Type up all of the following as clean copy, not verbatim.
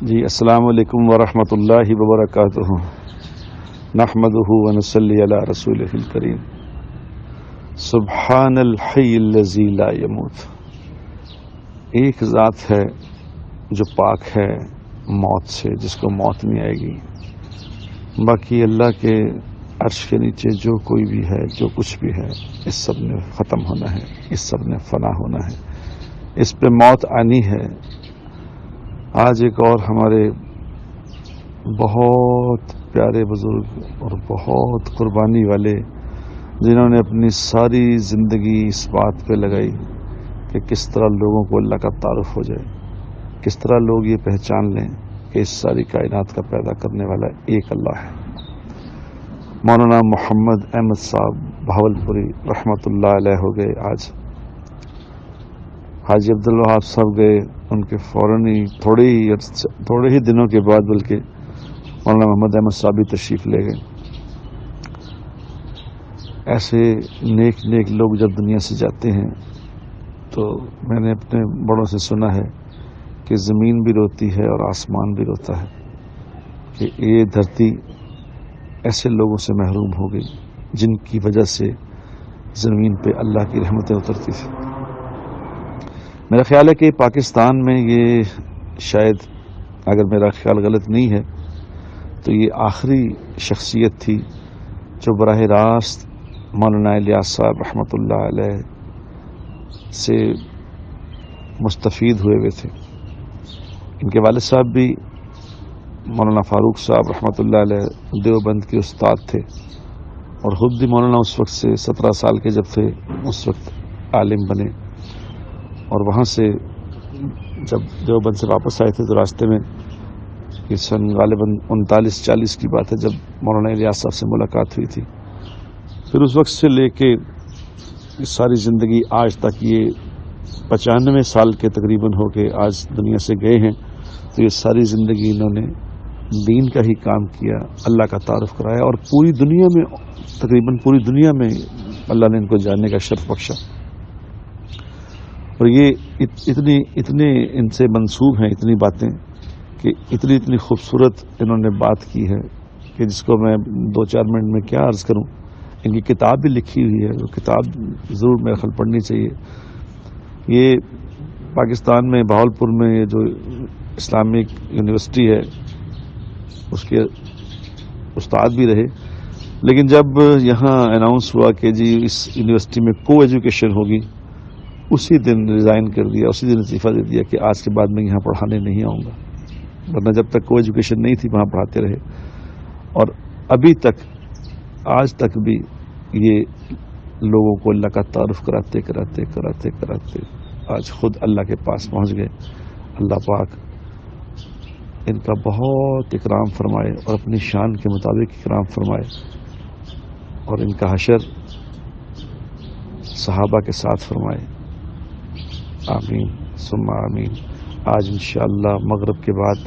جی السلام علیکم ورحمۃ اللہ وبرکاتہ. نحمدہ ونصلی علی رسولہ الکریم. سبحان الحی الذی لا یموت. ایک ذات ہے جو پاک ہے موت سے، جس کو موت نہیں آئے گی. باقی اللہ کے عرش کے نیچے جو کوئی بھی ہے، جو کچھ بھی ہے، اس سب نے ختم ہونا ہے، اس سب نے فنا ہونا ہے، اس پہ موت آنی ہے. آج ایک اور ہمارے بہت پیارے بزرگ اور بہت قربانی والے، جنہوں نے اپنی ساری زندگی اس بات پہ لگائی کہ کس طرح لوگوں کو اللہ کا تعارف ہو جائے، کس طرح لوگ یہ پہچان لیں کہ اس ساری کائنات کا پیدا کرنے والا ایک اللہ ہے. مولانا محمد احمد صاحب بہاولپوری رحمۃ اللہ علیہ ہو گئے. آج حاجی عبدالوہاب صاحب گئے، ان کے فوراً ہی تھوڑے ہی دنوں کے بعد بلکہ مولانا محمد احمد صاحب بھی تشریف لے گئے. ایسے نیک نیک لوگ جب دنیا سے جاتے ہیں تو میں نے اپنے بڑوں سے سنا ہے کہ زمین بھی روتی ہے اور آسمان بھی روتا ہے کہ یہ دھرتی ایسے لوگوں سے محروم ہو گئی جن کی وجہ سے زمین پہ اللہ کی رحمتیں اترتی تھی. میرا خیال ہے کہ پاکستان میں یہ شاید، اگر میرا خیال غلط نہیں ہے، تو یہ آخری شخصیت تھی جو براہ راست مولانا الیاس صاحب رحمۃ اللہ علیہ سے مستفید ہوئے تھے. ان کے والد صاحب بھی مولانا فاروق صاحب رحمۃ اللہ علیہ دیوبند کے استاد تھے، اور خود بھی مولانا اس وقت سے 17 سال کے جب تھے اس وقت عالم بنے. اور وہاں سے جب دیوبند سے واپس آئے تھے تو راستے میں یہ سن غالباً 39-40 کی بات ہے جب مولانا الیاس صاحب سے ملاقات ہوئی تھی. پھر اس وقت سے لے کے ساری زندگی آج تک، یہ 95 سال کے تقریباً ہو کے آج دنیا سے گئے ہیں، تو یہ ساری زندگی انہوں نے دین کا ہی کام کیا، اللہ کا تعارف کرایا، اور پوری دنیا میں، تقریباً پوری دنیا میں اللہ نے ان کو جاننے کا شرف بخشا. اور یہ اتنے ان سے منسوب ہیں اتنی باتیں کہ اتنی خوبصورت انہوں نے بات کی ہے کہ جس کو میں 2-4 منٹ میں کیا عرض کروں. ان کی کتاب بھی لکھی ہوئی ہے، وہ کتاب ضرور میرے خیال پڑھنی چاہیے. یہ پاکستان میں بہاولپور میں یہ جو اسلامک یونیورسٹی ہے اس کے استاد بھی رہے، لیکن جب یہاں اناؤنس ہوا کہ جی اس یونیورسٹی میں کو ایجوکیشن ہوگی، اسی دن ریزائن کر دیا، اسی دن استعفیٰ دے دیا کہ آج کے بعد میں یہاں پڑھانے نہیں آؤں گا. ورنہ جب تک کوئی ایجوکیشن نہیں تھی وہاں پڑھاتے رہے، اور ابھی تک، آج تک بھی یہ لوگوں کو اللہ کا تعارف کراتے کراتے کراتے کراتے آج خود اللہ کے پاس پہنچ گئے. اللہ پاک ان کا بہت اکرام فرمائے اور اپنی شان کے مطابق اکرام فرمائے، اور ان کا حشر صحابہ کے ساتھ فرمائے. آمین ثم آمین. آج انشاءاللہ مغرب کے بعد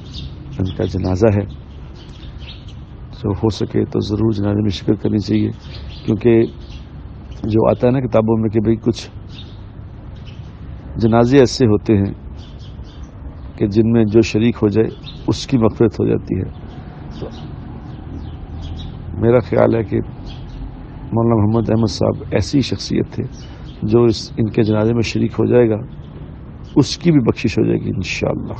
ان کا جنازہ ہے، جو ہو سکے تو ضرور جنازے میں شرکت کرنی چاہیے، کیونکہ جو آتا ہے نا کتابوں میں کہ بھئی کچھ جنازے ایسے ہوتے ہیں کہ جن میں جو شریک ہو جائے اس کی مغفرت ہو جاتی ہے. تو میرا خیال ہے کہ مولانا محمد احمد صاحب ایسی شخصیت تھے جو ان کے جنازے میں شریک ہو جائے گا، اس کی بھی بخشش ہو جائے گی انشاءاللہ.